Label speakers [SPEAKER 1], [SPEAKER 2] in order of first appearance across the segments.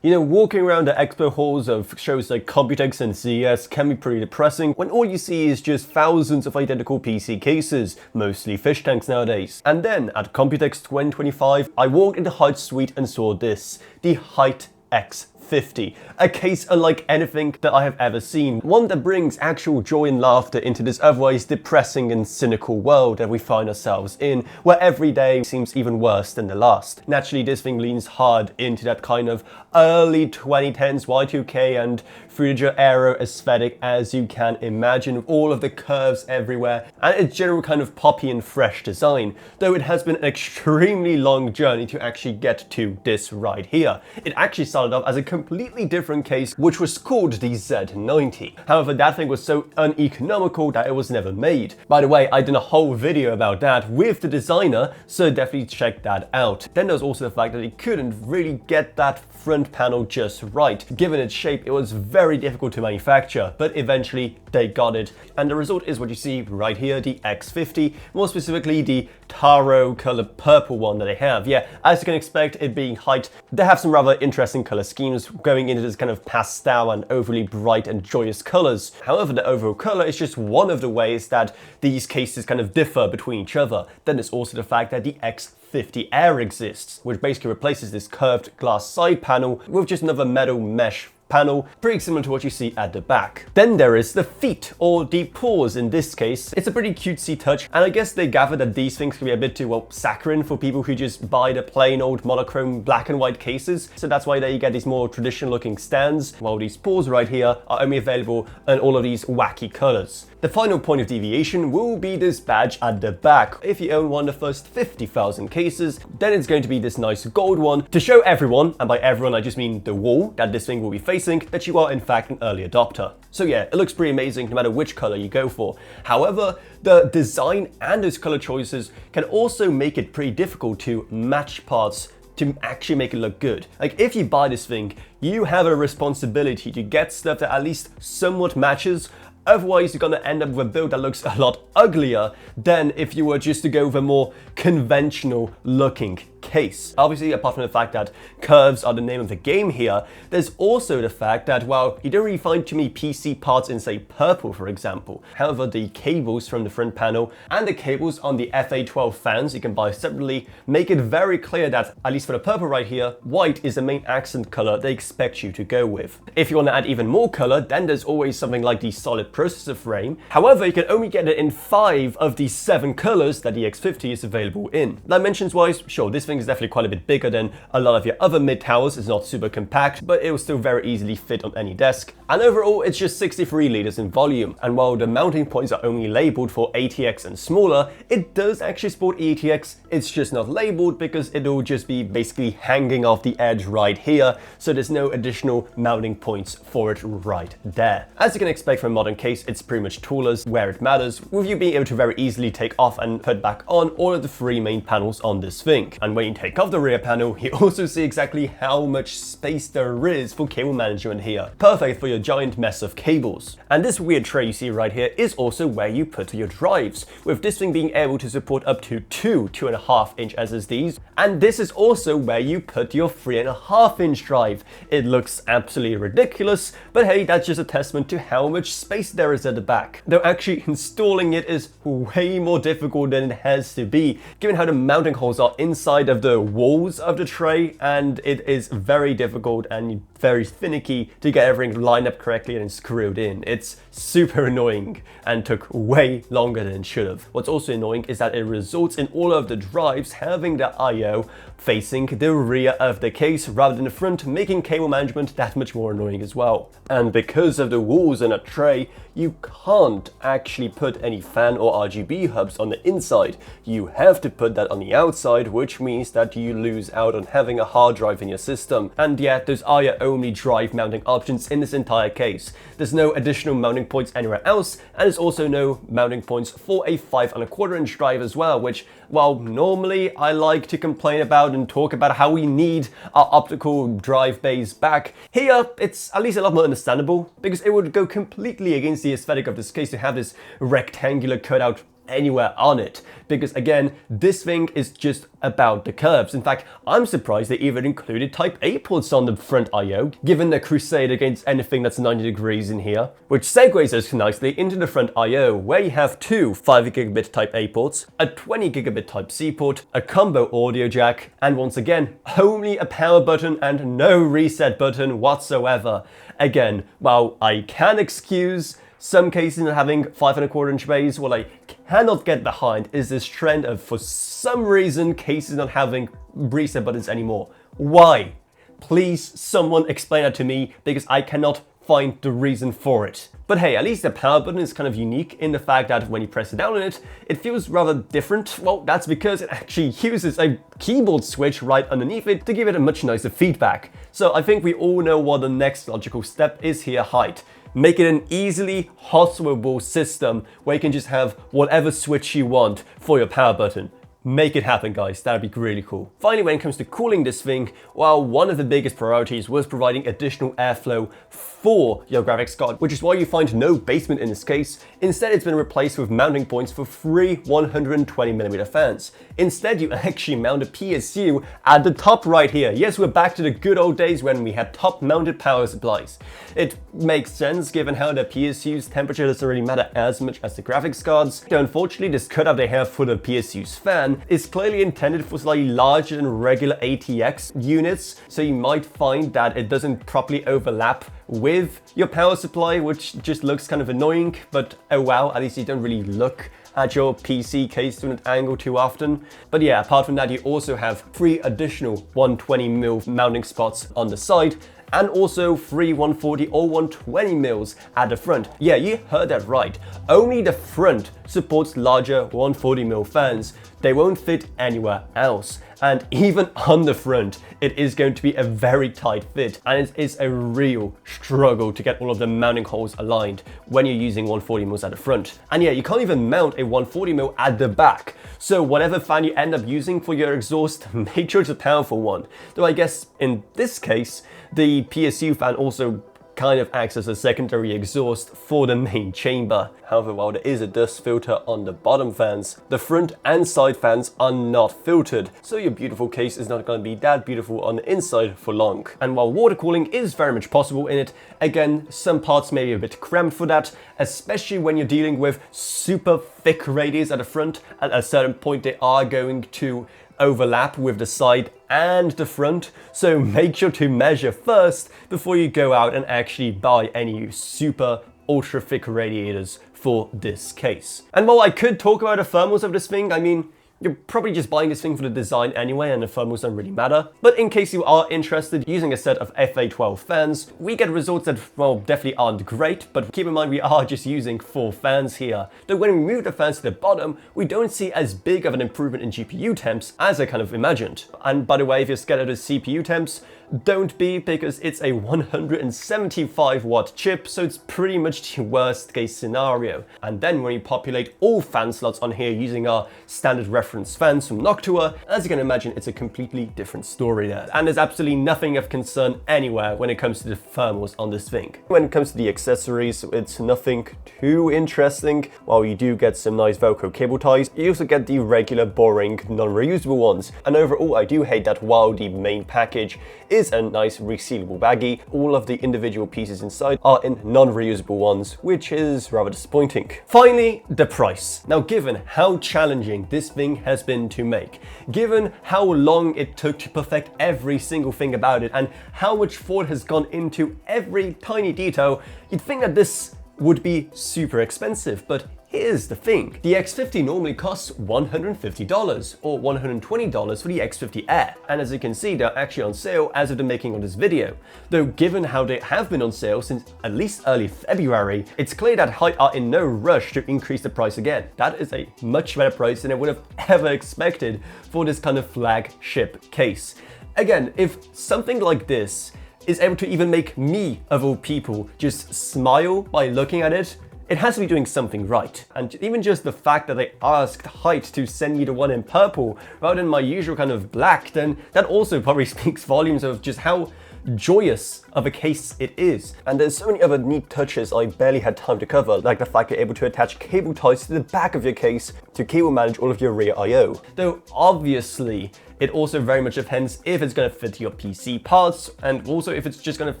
[SPEAKER 1] You know, walking around the expo halls of shows like Computex and CES can be pretty depressing when all you see is just thousands of identical PC cases, mostly fish tanks nowadays. And then at Computex 2025, I walked into Hyte's suite and saw this, the Hyte X50, a case unlike anything that I have ever seen, one that brings actual joy and laughter into this otherwise depressing and cynical world that we find ourselves in, where every day seems even worse than the last. Naturally, this thing leans hard into that kind of early 2010s Y2K and Future era aesthetic as you can imagine, with all of the curves everywhere and its general kind of poppy and fresh design, though it has been an extremely long journey to actually get to this right here. It actually started off as a completely different case, which was called the Z90. However, that thing was so uneconomical that it was never made. By the way, I did a whole video about that with the designer, so definitely check that out. Then there's also the fact that it couldn't really get that front panel just right. Given its shape, it was very difficult to manufacture, but eventually they got it. And the result is what you see right here, the X50, more specifically the taro colored purple one that they have. Yeah, as you can expect, it being Hyte, they have some rather interesting color schemes going into this kind of pastel and overly bright and joyous colors. However, the overall color is just one of the ways that these cases kind of differ between each other. Then there's also the fact that the X50 Air exists, which basically replaces this curved glass side panel with just another metal mesh panel, pretty similar to what you see at the back. Then there is the feet, or the paws in this case. It's a pretty cutesy touch, and I guess they gathered that these things can be a bit too, well, saccharine for people who just buy the plain old monochrome black and white cases, so that's why they get these more traditional looking stands, while these paws right here are only available in all of these wacky colors. The final point of deviation will be this badge at the back. If you own one of the first 50,000 cases, then it's going to be this nice gold one to show everyone, and by everyone I just mean the wall that this thing will be facing, that you are in fact an early adopter. So yeah, it looks pretty amazing no matter which color you go for. However, the design and those color choices can also make it pretty difficult to match parts to actually make it look good. Like, if you buy this thing, you have a responsibility to get stuff that at least somewhat matches. Otherwise, you're gonna end up with a build that looks a lot uglier than if you were just to go with a more conventional looking case. Obviously, apart from the fact that curves are the name of the game here, there's also the fact that, well, you don't really find too many PC parts in, say, purple, for example. However, the cables from the front panel and the cables on the FA12 fans you can buy separately make it very clear that, at least for the purple right here, white is the main accent color they expect you to go with. If you want to add even more color, then there's always something like the solid processor frame. However, you can only get it in 5 of the 7 colors that the X50 is available in. Dimensions wise, sure, this thing is definitely quite a bit bigger than a lot of your other mid towers. It's not super compact, but it will still very easily fit on any desk. And overall, it's just 63 liters in volume. And while the mounting points are only labeled for ATX and smaller, it does actually support ATX. It's just not labeled because it'll just be basically hanging off the edge right here. So there's no additional mounting points for it right there. As you can expect from a modern case, it's pretty much toolless where it matters, with you being able to very easily take off and put back on all of the 3 main panels on this thing. And when you take off the rear panel, you also see exactly how much space there is for cable management here. Perfect for your giant mess of cables. And this weird tray you see right here is also where you put your drives, with this thing being able to support up to 2 2.5-inch SSDs. And this is also where you put your 3.5-inch drive. It looks absolutely ridiculous, but hey, that's just a testament to how much space there is at the back. Though actually installing it is way more difficult than it has to be, given how the mounting holes are inside of the walls of the tray, and it is very difficult and very finicky to get everything lined up correctly and screwed in. It's super annoying and took way longer than it should have. What's also annoying is that it results in all of the drives having the I/O facing the rear of the case rather than the front, making cable management that much more annoying as well. And because of the walls in a tray, you can't actually put any fan or RGB hubs on the inside. You have to put that on the outside, which means that you lose out on having a hard drive in your system. And yet, those are your only drive mounting options in this entire case. There's no additional mounting points anywhere else, and there's also no mounting points for a 5.25-inch drive as well, which, while normally I like to complain about and talk about how we need our optical drive bays back, here it's at least a lot more understandable, because it would go completely against the aesthetic of this case to have this rectangular cutout anywhere on it. Because again, this thing is just about the curves. In fact, I'm surprised they even included Type A ports on the front I/O, given their crusade against anything that's 90 degrees in here. Which segues us nicely into the front I/O, where you have two 5GB Type A ports, a 20GB Type C port, a combo audio jack, and once again, only a power button and no reset button whatsoever. Again, while I can excuse some cases not having 5¼ bays, what I cannot get behind is this trend of, for some reason, cases not having reset buttons anymore. Why? Please, someone explain that to me, because I cannot find the reason for it. But hey, at least the power button is kind of unique in the fact that when you press down on it, it feels rather different. Well, that's because it actually uses a keyboard switch right underneath it to give it a much nicer feedback. So I think we all know what the next logical step is here, Hyte. Make it an easily hostwable system where you can just have whatever switch you want for your power button. Make it happen, guys. That'd be really cool. Finally, when it comes to cooling this thing, well, one of the biggest priorities was providing additional airflow for your graphics card, which is why you find no basement in this case. Instead, it's been replaced with mounting points for 3 120mm fans. Instead, you actually mount a PSU at the top right here. Yes, we're back to the good old days when we had top-mounted power supplies. It makes sense given how the PSU's temperature doesn't really matter as much as the graphics cards. Though unfortunately, this cutout they have for the PSU's fan is clearly intended for slightly larger than regular ATX units, so you might find that it doesn't properly overlap with your power supply, which just looks kind of annoying, but oh wow, at least you don't really look at your PC case from an angle too often. But yeah, apart from that, you also have 3 additional 120mm mounting spots on the side, and also 3 140 or 120mm at the front. Yeah, you heard that right. Only the front supports larger 140mm fans. They won't fit anywhere else. And even on the front, it is going to be a very tight fit, and it is a real struggle to get all of the mounting holes aligned when you're using 140mm at the front. And yeah, you can't even mount a 140mm at the back. So whatever fan you end up using for your exhaust, make sure it's a powerful one. Though I guess in this case, the PSU fan also kind of acts as a secondary exhaust for the main chamber. However, while there is a dust filter on the bottom fans, the front and side fans are not filtered, so your beautiful case is not going to be that beautiful on the inside for long. And while water cooling is very much possible in it, again, some parts may be a bit cramped for that, especially when you're dealing with super thick radius at the front. At a certain point, they are going to overlap with the side and the front, so make sure to measure first before you go out and actually buy any super ultra thick radiators for this case. And while I could talk about the thermals of this thing, I mean, you're probably just buying this thing for the design anyway, and the thermals don't really matter. But in case you are interested, using a set of FA12 fans, we get results that, well, definitely aren't great, but keep in mind we are just using 4 fans here. Though when we move the fans to the bottom, we don't see as big of an improvement in GPU temps as I kind of imagined. And by the way, if you're scared of the CPU temps, don't be, because it's a 175 watt chip, so it's pretty much the worst case scenario. And then when you populate all fan slots on here using our standard reference fans from Noctua, as you can imagine, it's a completely different story there. And there's absolutely nothing of concern anywhere when it comes to the thermals on this thing. When it comes to the accessories, it's nothing too interesting. While you do get some nice Velcro cable ties, you also get the regular boring non-reusable ones. And overall, I do hate that while the main package is a nice resealable baggie, all of the individual pieces inside are in non-reusable ones, which is rather disappointing. Finally, the price. Now, given how challenging this thing has been to make, given how long it took to perfect every single thing about it, and how much thought has gone into every tiny detail, you'd think that this would be super expensive, but here's the thing. The X50 normally costs $150 or $120 for the X50 Air. And as you can see, they're actually on sale as of the making of this video. Though given how they have been on sale since at least early February, it's clear that Hyte are in no rush to increase the price again. That is a much better price than I would have ever expected for this kind of flagship case. Again, if something like this is able to even make me, of all people, just smile by looking at it, it has to be doing something right. And even just the fact that they asked Hyte to send me the one in purple rather than my usual kind of black, then that also probably speaks volumes of just how joyous of a case it is. And there's so many other neat touches I barely had time to cover, like the fact you're able to attach cable ties to the back of your case to cable manage all of your rear I/O. Though obviously, it also very much depends if it's going to fit your PC parts and also if it's just going to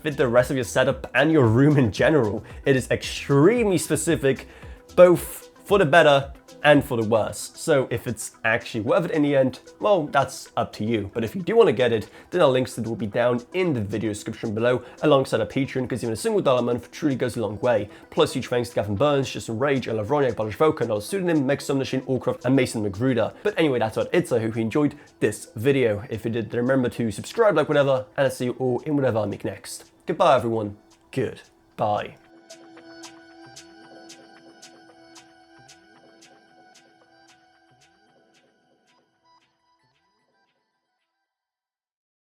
[SPEAKER 1] fit the rest of your setup and your room in general. It is extremely specific, both for the better and for the worse. So if it's actually worth it in the end, well, that's up to you. But if you do want to get it, then our links to it will be down in the video description below, alongside our Patreon, because even a single $1 a month truly goes a long way. Plus, huge thanks to Gavin Burns, Justin Rage, Ella Vroniak, Balish Voka, Noel Pseudonym, Meg Sumnashin, Allcroft, and Mason Magruder. But anyway, that's what it's. I hope you enjoyed this video. If you did, then remember to subscribe, like whatever, and I'll see you all in whatever I make next. Goodbye, everyone. Goodbye.